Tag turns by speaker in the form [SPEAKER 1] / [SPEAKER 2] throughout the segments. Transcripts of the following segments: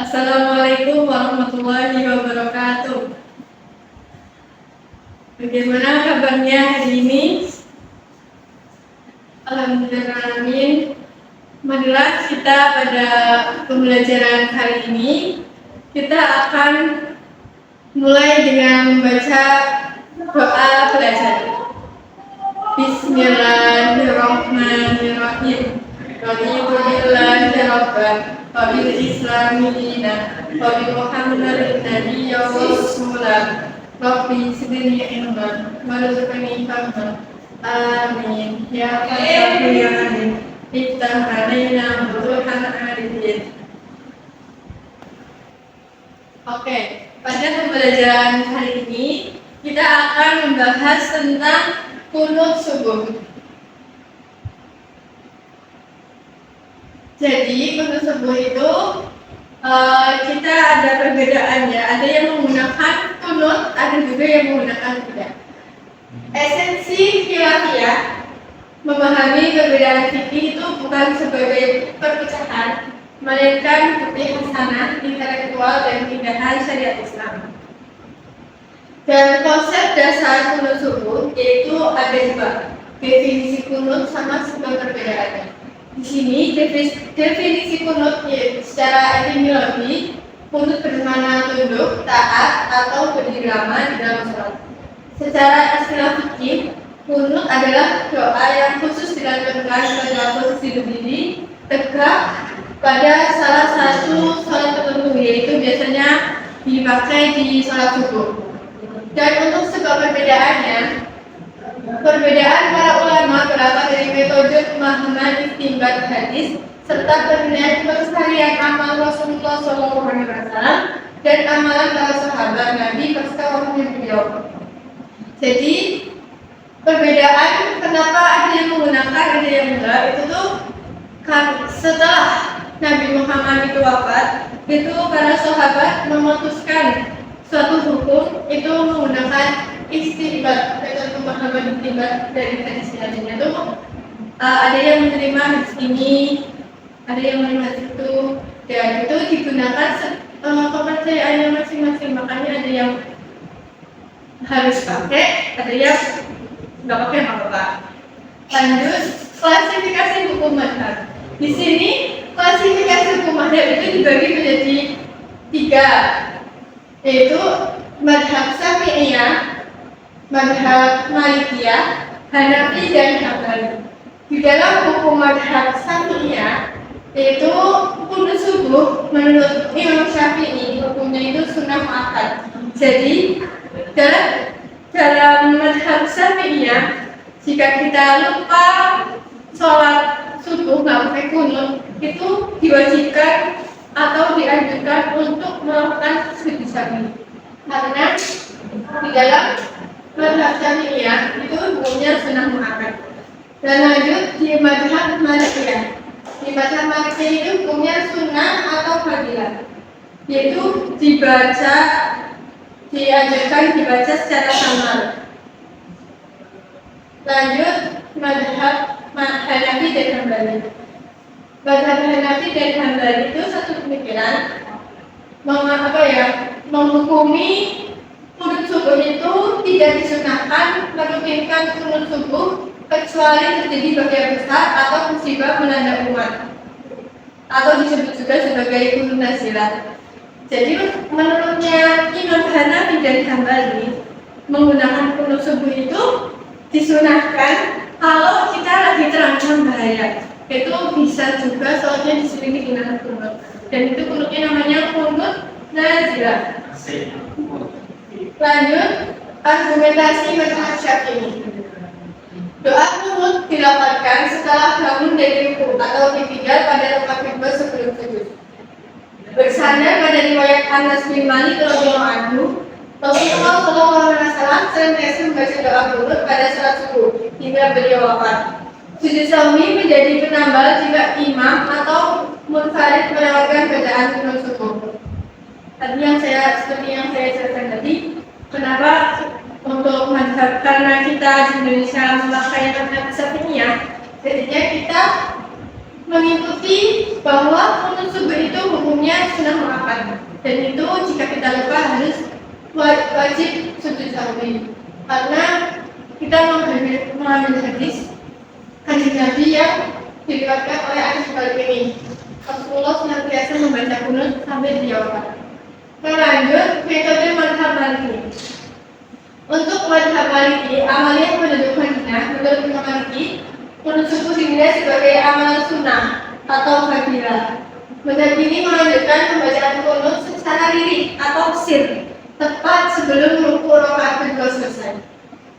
[SPEAKER 1] Assalamualaikum warahmatullahi wabarakatuh. Bagaimana kabarnya hari ini? Alhamdulillah. Marilah kita pada pembelajaran kali ini kita akan mulai dengan membaca doa belajar. Bismillahirrahmanirrahim. Alhamdulillahi rabban wa bil islami dinan wa bi Muhammadin nabiyyan wa rasulan. Rabbi zidni ilman warzuqni fahman. Amin. Ya Allah ya alim. Iftah alaina futuhan arifin. Oke, pada pembelajaran hari ini kita akan membahas tentang qunut subuh. Jadi qunut subuh itu kita ada perbedaannya. Ada yang menggunakan qunut, ada juga yang menggunakan tidak. Esensi khilafiyah memahami perbedaan fikih itu bukan sebagai perpecahan, melainkan bukti hasanah intelektual dan keindahan syariat Islam. Dan konsep dasar qunut subuh yaitu ada dua, definisi qunut sama sebuah perbedaannya. Di sini definisi qunut yaitu secara etimologi, qunut bermakna tunduk, taat atau berdiri lama di dalam salat. Secara istilah fikih, qunut adalah doa yang khusus dilakukan pada posisi berdiri tegak pada salah satu salat tertentu, yaitu biasanya dipakai di salat subuh. Dan untuk sebab perbedaannya, perbedaan para ulama berasal dari metode pemahaman istinbat hadis serta penilaian pelestarian amal Rasulullah SAW dan amalan para sahabat Nabi pasca wafatnya beliau. Jadi perbedaan kenapa ada yang menggunakan ada yang enggak itu tuh setelah Nabi Muhammad itu wafat, itu para sahabat memutuskan suatu hukum itu menggunakan istinbat, metode pemahaman istinbat dari hadis-hadisnya itu ada yang menerima hadis ini, ada yang menerima hadis itu, dan itu digunakan kepercayaannya masing-masing. Makanya ada yang harus pakai, ada yang nggak pakai apa-apa. Lanjut, klasifikasi hukum mazhab. Di sini klasifikasi hukum mazhab itu dibagi menjadi tiga, yaitu mazhab Syafi'iyah, mazhab Malikiyah, Hanafi dan Hambali. Di dalam hukum mazhab Syafi'iyah yaitu qunut subuh menurut Imam Syafi'i hukumnya itu sunnah muakkad. Jadi dalam mazhab Syafi'iyah jika kita lupa sholat subuh nggak pakai qunut itu diwajibkan atau dianjurkan untuk melakukan sujud sahwi. Karena di dalam mazhab Syafi'iyah itu hukumnya sunnah muakkad. Dan lanjut di mazhab Malikiyah. Di mazhab Malikiyah itu hukumnya sunnah atau fadilah, yaitu diajarkan dibaca secara samar. Lanjut mazhab Hanafi dan Hambali. Mazhab Hanafi dan Hambali itu satu pemikiran menghukumi qunut subuh itu tidak disunahkan merutinkan qunut subuh kecuali terjadi bahaya besar atau musibah melanda umat, atau disebut juga sebagai qunut nazilah. Jadi menurutnya Imam Hanafi dan Hambali menggunakan qunut subuh itu disunahkan kalau kita lagi terancam bahaya. Itu bisa juga soalnya diselingi dengan qunut. Dan itu qunutnya namanya qunut nazilah. Lanjut, argumentasi mazhab Syafi'i. Doa qunut dilafalkan setelah bangun dari rukuk atau ditinggal pada rakaat kedua sebelum sujud. Bersandar pada riwayat Anas bin Malik radhiyallahu anhu, Rasulullah SAW senantiasa membaca doa qunut pada salat subuh hingga beliau wafat. Sujud sahwi menjadi penambal jika imam atau munfarid melewatkan bacaan qunut subuh. Seperti yang saya jelaskan tadi, kenapa untuk mazhab, karena kita di Indonesia memakai mazhab Syafi'iyah, jadinya kita mengikuti bahwa kunut subuh itu hukumnya sunnah muakkad, dan itu jika kita lupa harus wajib sujud sahwi, karena kita mengambil hadis Nabi yang diriwayatkan oleh Anas sebagai ini. Rasulullah senantiasa membaca kunut sampai dia wafat. Lanjut, metode mazhab Maliki. Untuk mazhab Maliki, amalia penduduk Madinah menurut Imam Maliki, kunut subuh dinilai sebagai amalan sunnah atau fadilah. Mazhab ini menganjurkan pembacaan kunut secara lirik atau sir, tepat sebelum rukuk rakaat kedua selesai.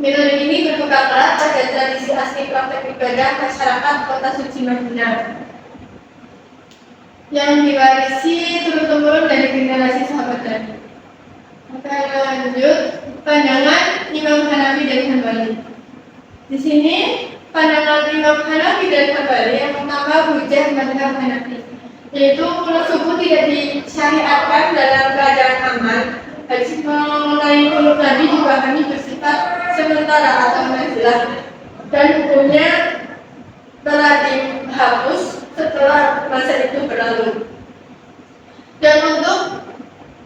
[SPEAKER 1] Metode ini berpegang erat pada tradisi asli praktek ibadah masyarakat kota suci Madinah yang diwarisi turun-temurun dari generasi sahabat Nabi. Maka lanjut, pandangan Imam Hanafi dan Hambali. Di sini pandangan Imam Hanafi dan Hambali yang pertama hujah mazhab Hanafi, yaitu kunut subuh tidak disyariatkan dalam keadaan aman. Hadis mengenai kunut Nabi juga kami bersifat sementara atau nazilah, dan hukumnya telah dihapus setelah masa itu berlalu. Dan untuk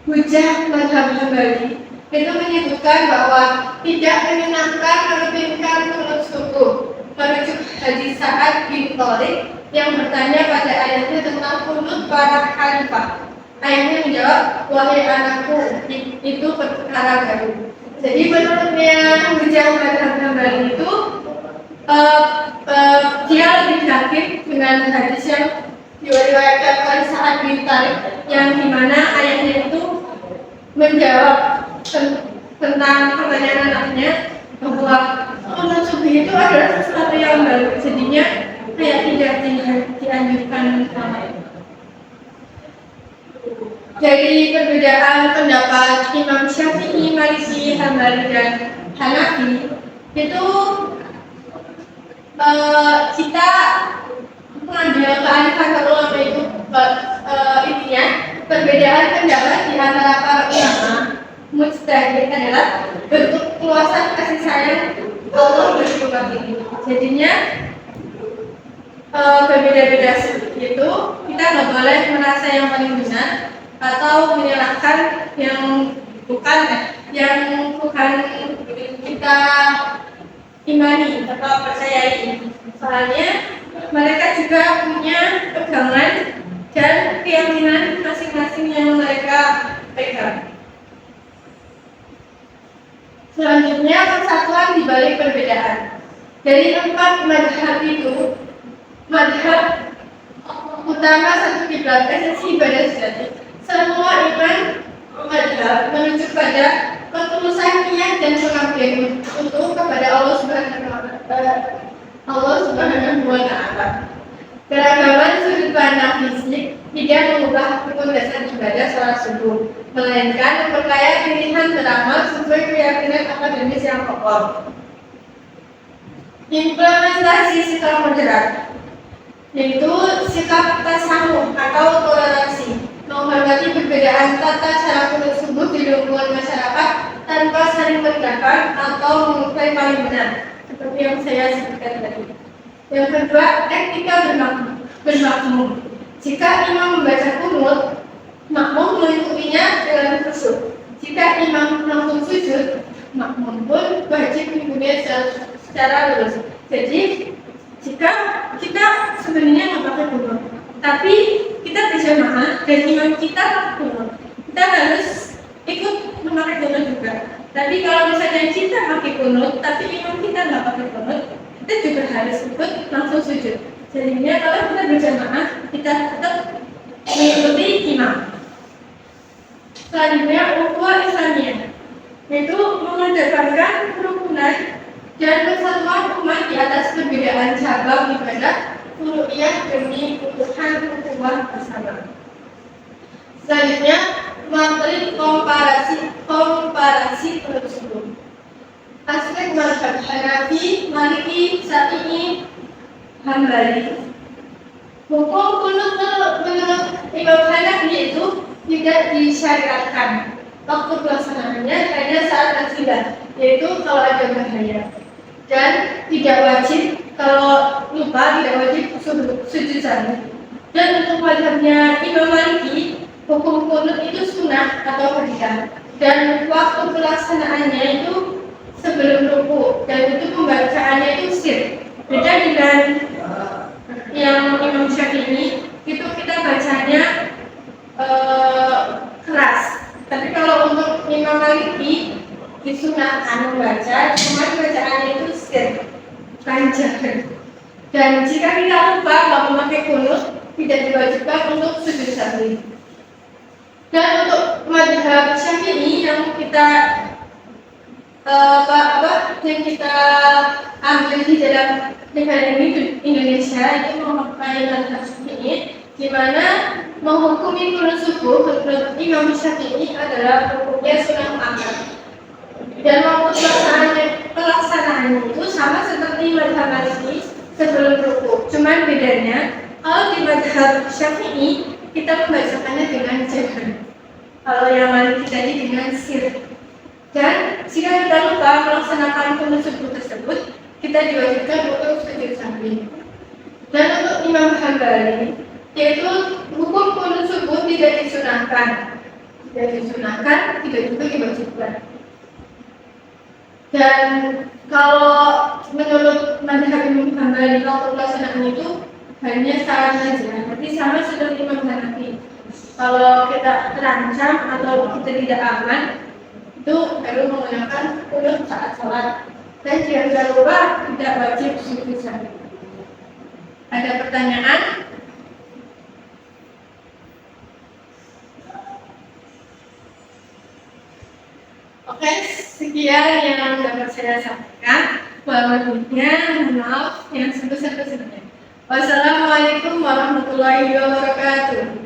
[SPEAKER 1] hujah mazhab Hambali itu menyebutkan bahwa tidak menyenangkan merutinkan kunut subuh, merujuk hadis Sa'ad bin Tharik yang bertanya pada ayahnya tentang kunut para khalifah. Ayahnya menjawab, wahai anakku, itu perkara baru. Jadi menurutnya hujah mazhab Hambali itu dia lebih yakin dengan hadis yang diriwayatkan oleh Sa'ad bin Tharik yang dimana ayahnya itu menjawab tentang pertanyaan anaknya bahwa kunut subuh itu adalah sesuatu yang baru, jadinya kayak tidak dianjurkan. Dari perbedaan pendapat Imam Syafi'i, Maliki, Hambali, dan Hanafi itu kita mengambil kearifan ulama itu intinya perbedaan pendapat di antara para ulama mujtahid adalah bentuk keluasan kasih sayang Allah bagi umat ini. Jadinya berbeda-beda seperti itu, kita nggak boleh merasa yang paling benar atau menyalahkan yang bukan kita imani atau percayai. Soalnya mereka juga punya pegangan dan keyakinan masing-masing yang mereka pegang. Selanjutnya, persatuan di balik perbedaan. Dari 4 mazhab itu, mazhab utama satu kiblat, esensi ibadah sejati. Semua iman mazhab menuju pada ketulusan niat dan pengabdian untuk kepada Allah Subhanahu wa Ta'ala. Keragaman sudut pandang fisik tidak mengubah rukun dasar ibadah sholat subuh, melainkan memperkaya pilihan beramal sesuai keyakinan akademis yang kokoh. Implementasi sikap moderat, yaitu sikap tasamuh atau toleransi, menghormati perbedaan tata cara kunut subuh di lingkungan masyarakat tanpa saling merendahkan atau mengklaim paling benar, seperti yang saya sebutkan tadi. Yang kedua, etika bermakmum. Jika imam membaca kunut, makmum mengikutinya dengan khusyuk. Jika imam langsung sujud, makmum pun wajib mengikutinya secara lurus. Jadi, jika kita sebenarnya nggak pakai kunut, tapi kita berjamaah dan imam kita pakai kunut, kita harus ikut memakai kunut juga. Tapi kalau misalnya kita pakai kunut, tapi imam kita nggak pakai kunut, kita juga harus ikut langsung sujud. Jadinya kalau kita berjamaah, kita tetap mengikuti imam. Selanjutnya, ukhuwah Islamiyah, yaitu mengedepankan kerukunan dan persatuan umat di atas perbedaan cabang ibadah furu'iyah demi utuhan ukhuwah bersama. Selanjutnya, materi komparasi tersebut. Aspek mazhab Hanafi, Maliki, Syafi'i, Hambali. Hukum kunut menurut Imam Hanafi itu tidak disyariatkan. Waktu pelaksanaannya hanya saat nazilah, yaitu kalau ada bahaya, dan tidak wajib kalau lupa tidak wajib sujud sahwi. Dan untuk mazhabnya Imam Maliki, hukum kunut itu sunnah atau fardhu. Dan waktu pelaksanaannya itu sebelum ruku, dan itu pembacaannya itu sir. Beda dengan yang Imam Syafi'i, itu kita bacanya keras. Tapi kalau untuk Imam Maliki disunahkan membaca, cuma bacaannya itu sir, panjang. Dan jika kita lupa nggak memakai kunut, tidak diwajibkan untuk sujud sahwi. Dan untuk mazhab Syafi'i yang kita yang kita ambil di dalam negara ini di Indonesia itu memakai mazhab Syafi'i, di mana menghukumi kunut subuh menurut Imam Syafi'i adalah hukumnya sunnah muakkad. Dan waktu pelaksanaannya itu sama seperti mazhab Maliki sebelum ruku. Cuman bedanya kalau di mazhab Syafi'i kita membacakannya dengan jahar. Kalau yang Maliki tadi dengan sir. Dan jika kita lupa melaksanakan kunut subuh tersebut, kita diwajibkan untuk sujud sahwi. Dan untuk Imam Hambali, yaitu hukum kunut subuh tidak disunahkan, tidak juga diwajibkan. Dan kalau menurut mazhab Imam Hambali, waktu pelaksanaan itu hanya saran saja, tapi sama seperti Imam Hanafi. Kalau kita terancam atau kita tidak aman, itu perlu menggunakan kunut saat sholat. Dan jika tidak lupa, tidak wajib sujud sahwi. Ada pertanyaan? Oke, sekian yang dapat saya sampaikan. Lebihnya, maaf yang sebesar-besarnya. Wassalamualaikum warahmatullahi wabarakatuh.